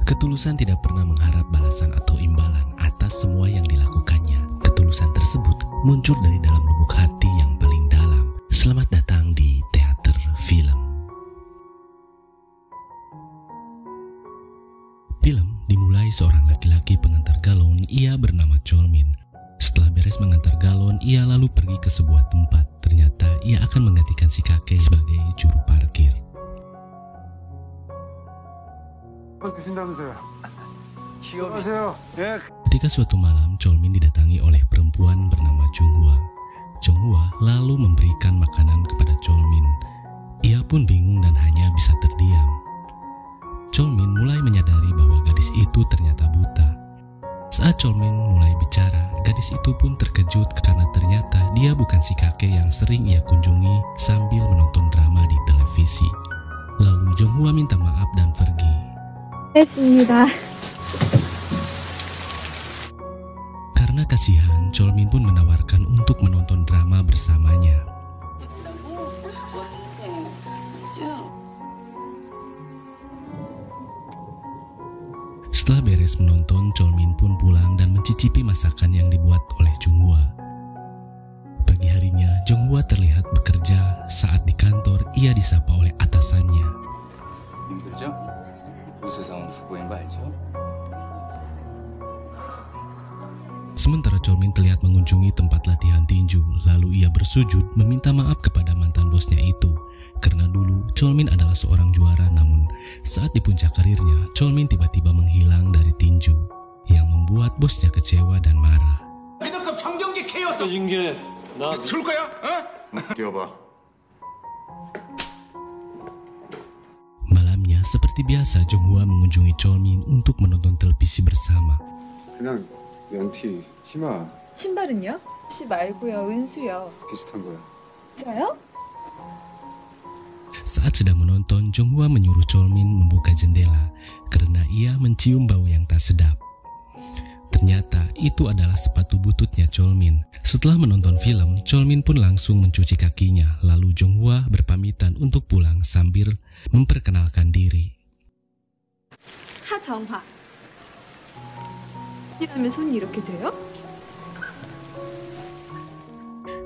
Ketulusan tidak pernah mengharap balasan atau imbalan atas semua yang dilakukannya. Ketulusan tersebut muncul dari dalam lubuk hati yang paling dalam. Selamat datang di Teater Film. Film dimulai seorang laki-laki pengantar galon, ia bernama Cholmin. Setelah beres mengantar galon, ia lalu pergi ke sebuah tempat. Ternyata ia akan menggantikan si kakek sebagai juru parkir. Ketika suatu malam, Cholmin didatangi oleh perempuan bernama Jonghwa. Jonghwa lalu memberikan makanan kepada Cholmin. Ia pun bingung dan hanya bisa terdiam. Cholmin mulai menyadari bahwa gadis itu ternyata buta. Saat Cholmin mulai bicara, gadis itu pun terkejut karena ternyata dia bukan si kakek yang sering ia kunjungi sambil menonton drama di televisi. Lalu Jonghwa minta maaf dan pergi. Karena kasihan, Cholmin pun menawarkan untuk menonton drama bersamanya. Setelah beres menonton, Cholmin pun pulang dan mencicipi masakan yang dibuat oleh Jonghwa. Pagi harinya, Jonghwa terlihat bekerja. Saat di kantor, ia disapa oleh atasannya. Sementara Cholmin terlihat mengunjungi tempat latihan tinju, lalu ia bersujud meminta maaf kepada mantan bosnya itu. Karena dulu Cholmin adalah seorang juara, namun saat di puncak karirnya, Cholmin tiba-tiba menghilang dari tinju, yang membuat bosnya kecewa dan marah. Malamnya, seperti biasa, Jonghwa mengunjungi Cholmin untuk menonton televisi bersama. 그냥 면티, 치마 신발은요? 씨 말고요, 은수요. 비슷한 거야. 진짜요? Saat sedang menonton, Jonghwa menyuruh Cholmin membuka jendela karena ia mencium bau yang tak sedap. Ternyata itu adalah sepatu bututnya Cholmin. Setelah menonton film, Cholmin pun langsung mencuci kakinya. Lalu Jonghwa berpamitan untuk pulang sambil memperkenalkan diri. 하정화. 이러면 손이 이렇게 돼요?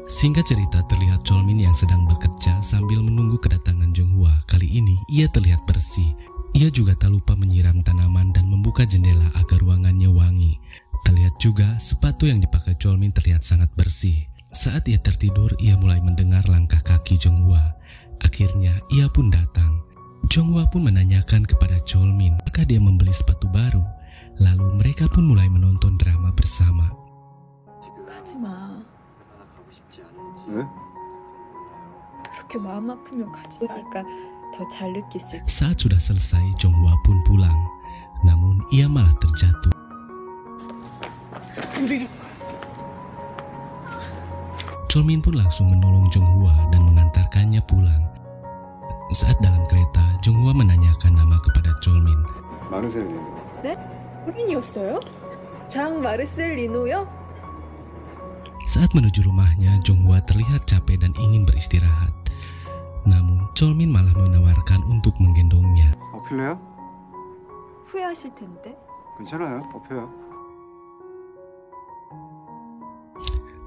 Singkat cerita, terlihat Cholmin yang sedang bekerja sambil menunggu kedatangan Jonghwa. Kali ini ia terlihat bersih. Ia juga tak lupa menyiram tanaman dan membuka jendela agar ruangannya wangi. Terlihat juga sepatu yang dipakai Cholmin terlihat sangat bersih. Saat ia tertidur, ia mulai mendengar langkah kaki Jonghwa. Akhirnya ia pun datang. Jonghwa pun menanyakan kepada Cholmin apakah dia membeli sepatu baru. Lalu mereka pun mulai menonton drama bersama. 가지마. 왜? 그렇게 마음 아프면 가지 마니까 더 잘 느낄 수 있어. Saat sudah selesai, Jonghwa pun pulang. Namun ia malah terjatuh. Cholmin pun langsung menolong Jonghwa dan mengantarkannya pulang. Saat dalam kereta, Jonghwa menanyakan nama kepada Cholmin. 마르셀리노. 네? 흑인이었어요? 장 마르셀리노요? Saat menuju rumahnya, Jonghwa terlihat capek dan ingin beristirahat. Namun, Cholmin malah menawarkan untuk menggendongnya. 어필래요? 후회하실 텐데. 괜찮아요. 어필요.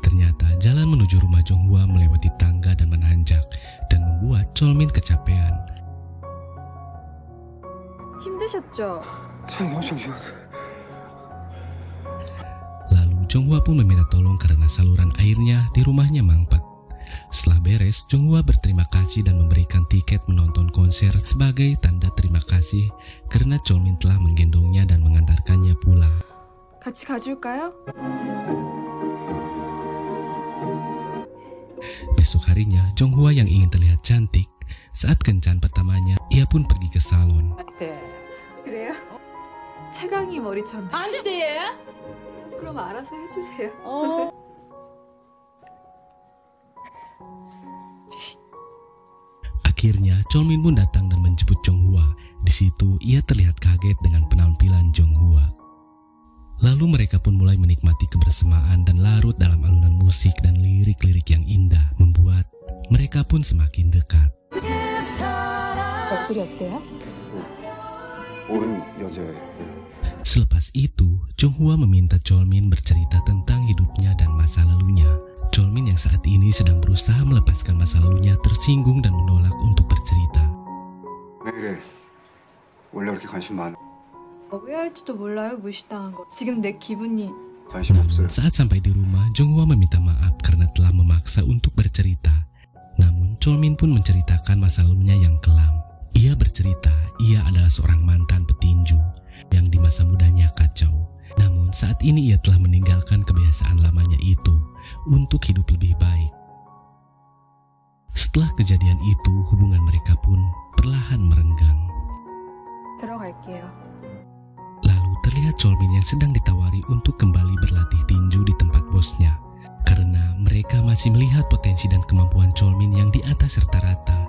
Ternyata jalan menuju rumah Jonghwa melewati tangga dan menanjak dan membuat Cholmin kecapean. 힘드셨죠? 잠시만. Lalu Jonghwa pun meminta tolong karena saluran airnya di rumahnya mangpat. Setelah beres, Jonghwa berterima kasih dan memberikan tiket menonton konser sebagai tanda terima kasih karena Cholmin telah menggendongnya dan mengantarkannya pulang. 같이 가줄까요? Besok harinya, Jonghwa yang ingin terlihat cantik, saat kencan pertamanya, ia pun pergi ke salon. 그래요? 최강희 머리처럼. 안 돼! 그럼 알아서 해주세요. Akhirnya, Cholmin pun datang dan menjemput Jonghwa. Di situ, ia terlihat kaget dengan penampilan Jonghwa. Lalu mereka pun mulai menikmati kebersamaan dan larut dalam alunan musik dan lirik-lirik yang indah, membuat mereka pun semakin dekat. 어플이 어때요? 모르는 여자예요. Selepas itu, Jonghwa meminta Cholmin bercerita tentang hidupnya dan masa lalunya. Cholmin yang saat ini sedang berusaha melepaskan masa lalunya tersinggung dan menolak untuk bercerita. 왜 이래? 원래 그렇게 관심 많아? 오해할지도 몰라요, 무시당한 거. 지금 내 기분이 관심 없어요. Namun saat sampai di rumah, Jonghwa meminta maaf karena telah memaksa untuk bercerita. Namun Cholmin pun menceritakan masa lalunya yang kelam. Ia bercerita ia adalah seorang mantan petinju yang di masa mudanya kacau. Namun saat ini ia telah meninggalkan kebiasaan lamanya itu untuk hidup lebih baik. Setelah kejadian itu, hubungan mereka pun perlahan merenggang. 들어갈게요. Lalu terlihat Cholmin yang sedang ditawari untuk kembali berlatih tinju di tempat bosnya. Karena mereka masih melihat potensi dan kemampuan Cholmin yang di atas rata-rata.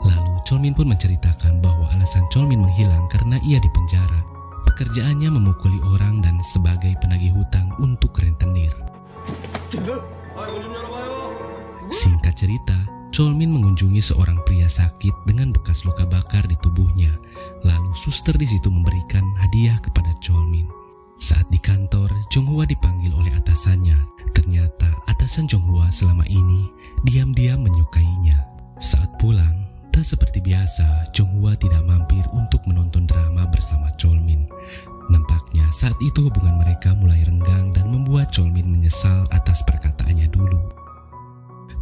Lalu Cholmin pun menceritakan bahwa alasan Cholmin menghilang karena ia dipenjara. Pekerjaannya memukuli orang dan sebagai penagih hutang untuk rentenir. Singkat cerita, Cholmin mengunjungi seorang pria sakit dengan bekas luka bakar di tubuhnya. Lalu suster di situ memberikan hadiah kepada Cholmin. Saat di kantor, Jonghwa dipanggil oleh atasannya. Ternyata atasan Jonghwa selama ini diam-diam menyukainya. Saat pulang, tak seperti biasa, Jonghwa tidak mampir untuk menonton drama bersama Cholmin. Nampaknya saat itu hubungan mereka mulai renggang dan membuat Cholmin menyesal atas perkataannya dulu.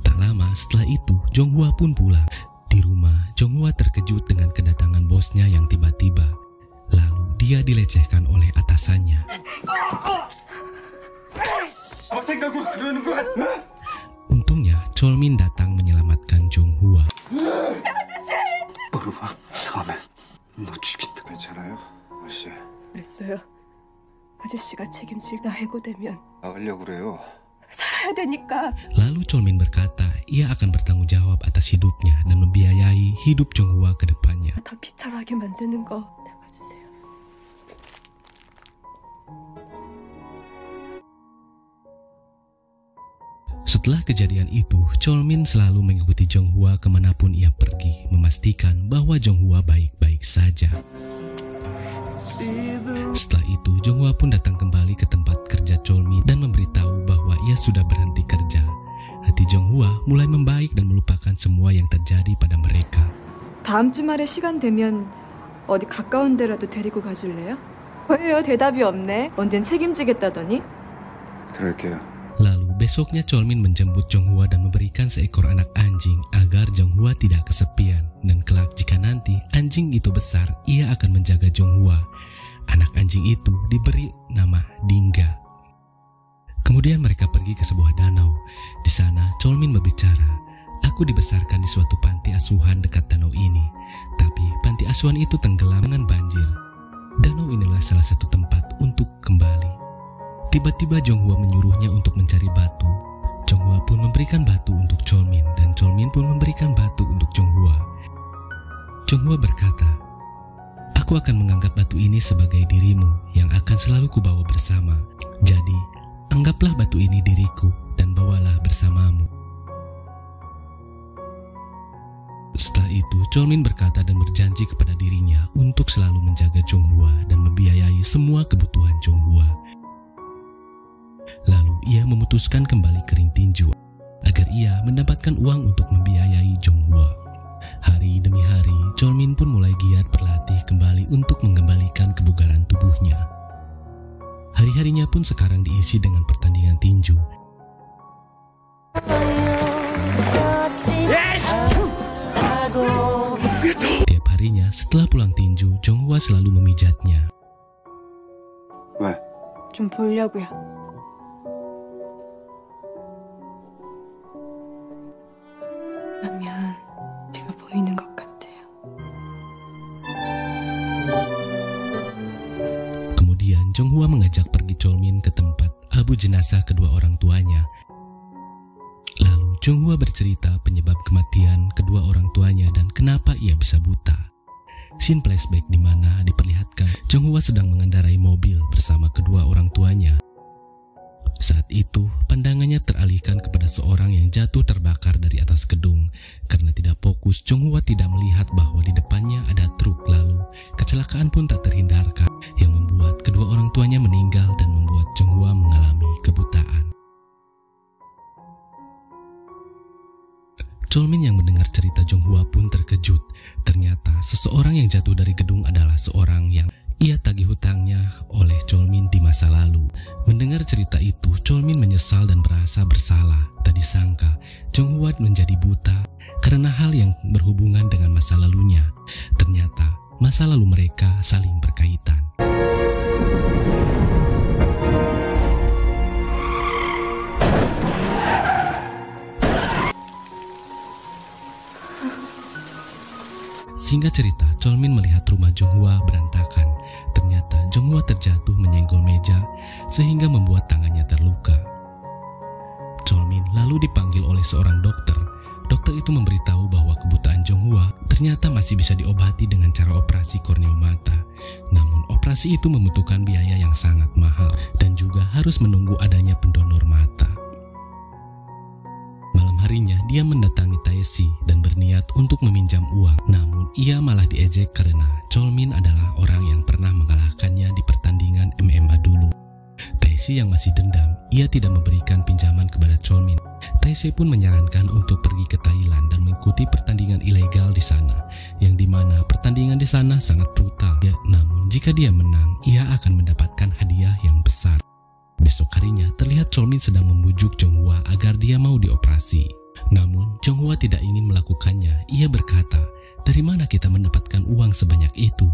Tak lama setelah itu, Jonghwa pun pulang. Di rumah, Jonghwa terkejut dengan kedatangan bosnya yang tiba-tiba. Lalu dia dilecehkan oleh atasannya. Untungnya, Cholmin datang menyelamatkan Jonghwa. 물어봐. 다음에 너 죽인다. 괜찮아요? 아저씨. 그랬어요. 아저씨가 책임질 나 해고되면 나가려고 그래요. 살아야 되니까. Lalu Cholmin berkata ia akan bertanggung jawab atas hidupnya dan membiayai hidup Jonghwa ke depannya. 더 비참하게 만드는 거 닦아주세요. Setelah kejadian itu, Cholmin selalu mengikuti Jonghwa kemanapun ia pergi, memastikan bahwa Jonghwa baik-baik saja. Setelah itu, Jonghwa pun datang kembali ke tempat kerja Cholmin dan memberitahu bahwa ia sudah berhenti kerja. Hati Jonghwa mulai membaik dan melupakan semua yang terjadi pada mereka. 다음 주말에 시간 되면 어디 가까운 데라도 데리고 가줄래요? 왜요? 대답이 없네. 언젠 책임지겠다더니. 그럴게요. Lalu besoknya Cholmin menjemput Jonghwa dan memberikan seekor anak anjing agar Jonghwa tidak kesepian. Dan kelak jika nanti anjing itu besar, ia akan menjaga Jonghwa. Anak anjing itu diberi nama Dingga. Kemudian mereka pergi ke sebuah danau. Di sana Cholmin berbicara, "Aku dibesarkan di suatu panti asuhan dekat danau ini. Tapi panti asuhan itu tenggelam dengan banjir. Danau inilah salah satu tempat untuk kembali." Tiba-tiba Jonghwa menyuruhnya untuk mencari batu. Jonghwa pun memberikan batu untuk Cholmin dan Cholmin pun memberikan batu untuk Jonghwa. Jonghwa berkata, "Aku akan menganggap batu ini sebagai dirimu yang akan selalu kubawa bersama. Jadi, anggaplah batu ini diriku dan bawalah bersamamu." Setelah itu, Cholmin berkata dan berjanji kepada dirinya untuk selalu menjaga Jonghwa dan membiayai semua kebutuhan Jonghwa. Lalu ia memutuskan kembali ke ring tinju agar ia mendapatkan uang untuk membiayai Jonghwa. Hari demi hari, Cholmin pun mulai giat berlatih kembali untuk mengembalikan kebugaran tubuhnya. Hari-harinya pun sekarang diisi dengan pertandingan tinju. Tiap harinya setelah pulang tinju, Jonghwa selalu memijatnya. 왜? 좀 보려고요. 하면 제가 보이는 것 같아요. Kemudian Jonghwa mengajak pergi Cholmin ke tempat abu jenazah kedua orang tuanya. Lalu Jonghwa bercerita penyebab kematian kedua orang tuanya dan kenapa ia bisa buta. Scene flashback di mana diperlihatkan Jonghwa sedang mengendarai mobil bersama kedua orang tuanya. Saat itu, pandangannya teralihkan kepada seorang yang jatuh terbakar dari atas gedung. Karena tidak fokus, Jonghwa tidak melihat bahwa di depannya ada truk. Lalu, kecelakaan pun tak terhindarkan, yang membuat kedua orang tuanya meninggal dan membuat Jonghwa mengalami kebutaan. Cholmin yang mendengar cerita Jonghwa pun terkejut. Ternyata seseorang yang jatuh dari gedung adalah seorang yang ia tagih hutangnya oleh Cholmin di masa lalu. Mendengar cerita itu, Cholmin menyesal dan merasa bersalah. Tak disangka, Jonghwa menjadi buta karena hal yang berhubungan dengan masa lalunya. Ternyata, masa lalu mereka saling berkaitan. Singkat cerita, Cholmin melihat rumah Jonghwa berantakan. Ternyata Jonghwa terjatuh menyenggol meja sehingga membuat tangannya terluka. Cholmin lalu dipanggil oleh seorang dokter. Dokter itu memberitahu bahwa kebutaan Jonghwa ternyata masih bisa diobati dengan cara operasi kornea mata. Namun operasi itu membutuhkan biaya yang sangat mahal dan juga harus menunggu adanya pendonor mata. Malam harinya dia mendatangi Taeshi dan berniat untuk meminjam uang. Namun ia malah diejek karena Cholmin adalah orang yang pernah mengalahkannya di pertandingan MMA dulu. Taeshi yang masih dendam, ia tidak memberikan pinjaman kepada Cholmin. Taeshi pun menyarankan untuk pergi ke Thailand dan mengikuti pertandingan ilegal di sana, yang dimana pertandingan di sana sangat brutal. Namun jika dia menang, ia akan mendapatkan hadiah yang besar. Besok harinya terlihat Cholmin sedang membujuk Jonghwa agar dia mau dioperasi. Namun Jonghwa tidak ingin melakukannya. Ia berkata, "Dari mana kita mendapatkan uang sebanyak itu?"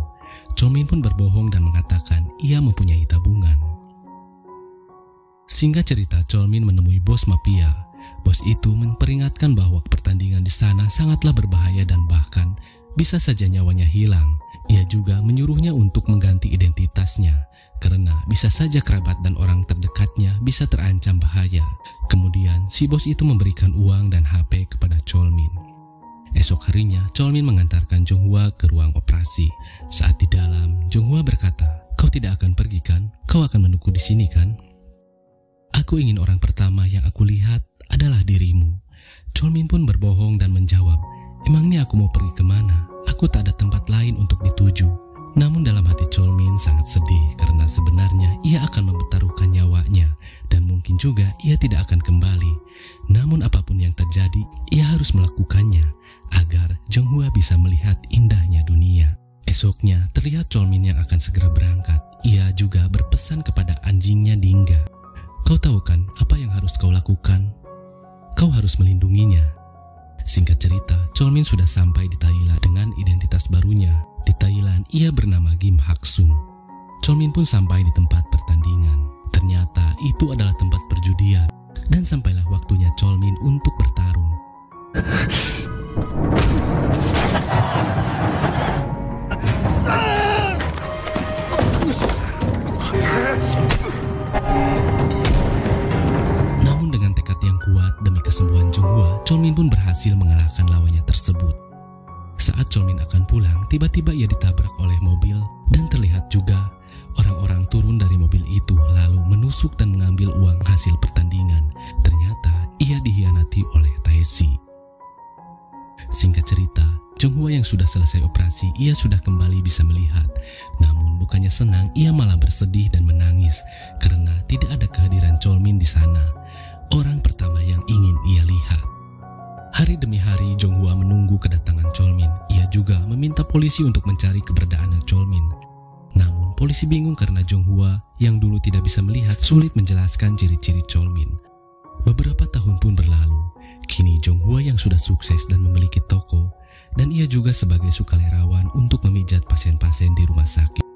Cholmin pun berbohong dan mengatakan ia mempunyai tabungan. Singkat cerita, Cholmin menemui bos mafia. Bos itu memperingatkan bahwa pertandingan di sana sangatlah berbahaya dan bahkan bisa saja nyawanya hilang. Ia juga menyuruhnya untuk mengganti identitasnya, karena bisa saja kerabat dan orang terdekatnya bisa terancam bahaya. Kemudian si bos itu memberikan uang dan HP kepada Cholmin. Esok harinya Cholmin mengantarkan Jonghwa ke ruang operasi. Saat di dalam, Jonghwa berkata, "Kau tidak akan pergi kan? Kau akan menunggu di sini kan? Aku ingin orang pertama yang aku lihat adalah dirimu." Cholmin pun berbohong dan menjawab, "Emangnya aku mau pergi kemana? Aku tak ada tempat lain untuk dituju." Namun dalam hati Cholmin sangat sedih karena sebenarnya ia akan mempertaruhkan nyawanya dan mungkin juga ia tidak akan kembali. Namun apapun yang terjadi, ia harus melakukannya agar Jonghwa bisa melihat indahnya dunia. Esoknya terlihat Cholmin yang akan segera berangkat. Ia juga berpesan kepada anjingnya Dingga, "Kau tahu kan apa yang harus kau lakukan? Kau harus melindunginya." Singkat cerita, Cholmin sudah sampai di Thailand dengan identitas barunya. Di Thailand, ia bernama Kim Hak-sun. Cholmin pun sampai di tempat pertandingan. Ternyata itu adalah tempat perjudian. Dan sampailah waktunya Cholmin untuk bertarung. Namun dengan tekad yang kuat demi kesembuhan Jonghwa, Cholmin pun berhasil mengalahkan lawannya tersebut. Saat Cholmin akan pulang, tiba-tiba ia ditabrak oleh mobil dan terlihat juga orang-orang turun dari mobil itu lalu menusuk dan mengambil uang hasil pertandingan. Ternyata ia dihianati oleh Taeshi. Singkat cerita, Jonghwa yang sudah selesai operasi, ia sudah kembali bisa melihat. Namun bukannya senang, ia malah bersedih dan menangis karena tidak ada kehadiran Cholmin di sana, orang pertama yang ingin ia lihat. Hari demi hari Jonghwa menunggu kedatangan Cholmin. Ia juga meminta polisi untuk mencari keberadaan Cholmin. Namun polisi bingung karena Jonghwa yang dulu tidak bisa melihat sulit menjelaskan ciri-ciri Cholmin. Beberapa tahun pun berlalu. Kini Jonghwa yang sudah sukses dan memiliki toko, dan ia juga sebagai sukarelawan untuk memijat pasien-pasien di rumah sakit.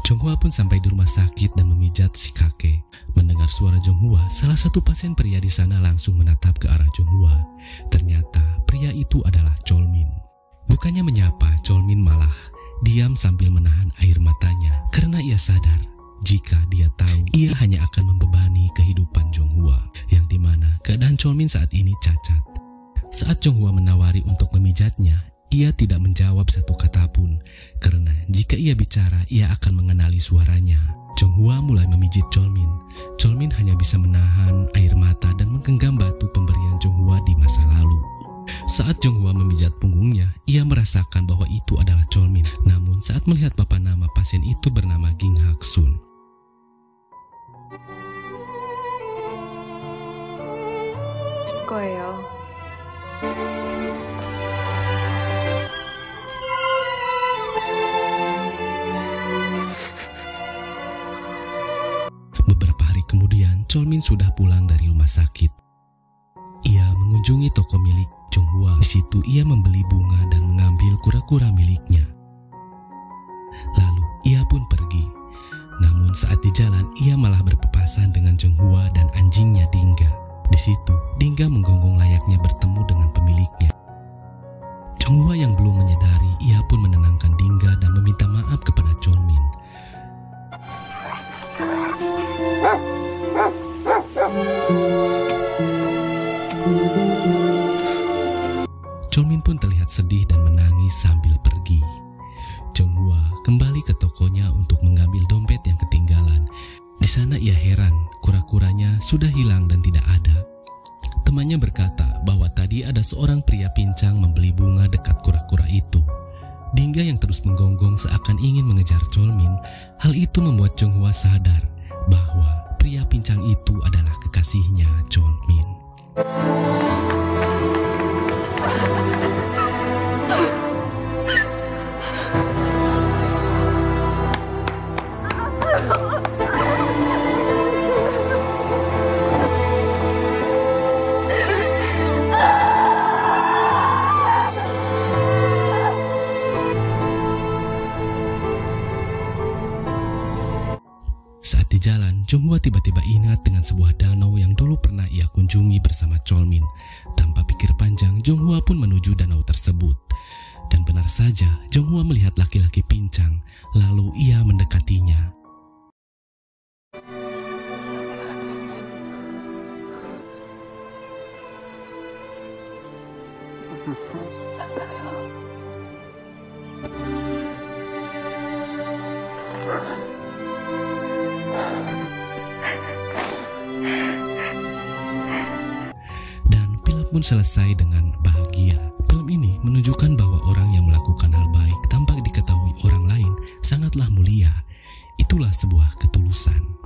Jonghwa pun sampai di rumah sakit dan memijat si kakek. Mendengar suara Jonghwa, salah satu pasien pria di sana langsung menatap ke arah Jonghwa. Ternyata pria itu adalah Cholmin. Bukannya menyapa, Cholmin malah diam sambil menahan air matanya karena ia sadar jika dia tahu ia hanya akan membebani kehidupan Jonghwa, yang dimana keadaan Cholmin saat ini cacat. Saat Jonghwa menawari untuk memijatnya, ia tidak menjawab satu kata pun, karena jika ia bicara, ia akan mengenali suaranya. Jonghwa mulai memijit Cholmin. Cholmin hanya bisa menahan air mata dan menggenggam batu pemberian Jonghwa di masa lalu. Saat Jonghwa memijat punggungnya, ia merasakan bahwa itu adalah Cholmin. Namun saat melihat papan nama pasien itu bernama Ging Hak Sun. 거예요. Beberapa hari kemudian, Cholmin sudah pulang dari rumah sakit. Ia mengunjungi toko milik Jonghwa. Di situ ia membeli bunga dan mengambil kura-kura miliknya. Lalu ia pun pergi. Namun saat di jalan, ia malah berpapasan dengan Jonghwa dan anjingnya Dingga. Di situ, Dingga menggonggong layaknya bertemu dengan pemiliknya. Jonghwa yang belum menyadari, ia pun menenangkan Dingga dan meminta maaf kepada Cholmin. Cholmin pun terlihat sedih dan menangis sambil pergi. Jonghwa kembali ke tokonya untuk mengambil dompet yang ketinggalan. Di sana ia heran, kura-kuranya sudah hilang dan tidak ada. Temannya berkata bahwa tadi ada seorang pria pincang membeli bunga dekat kura-kura itu. Dingga yang terus menggonggong seakan ingin mengejar Cholmin. Hal itu membuat Jonghwa sadar bahwa pria pincang itu adalah kekasihnya Cholmin. Saat di jalan, Jonghwa tiba-tiba ingat dengan sebuah danau yang dulu pernah ia kunjungi bersama Cholmin. Tanpa pikir panjang, Jonghwa pun menuju danau tersebut. Dan benar saja, Jonghwa melihat laki-laki pincang, lalu ia mendekatinya. Pun selesai dengan bahagia. Film ini menunjukkan bahwa orang yang melakukan hal baik tanpa diketahui orang lain sangatlah mulia. Itulah sebuah ketulusan.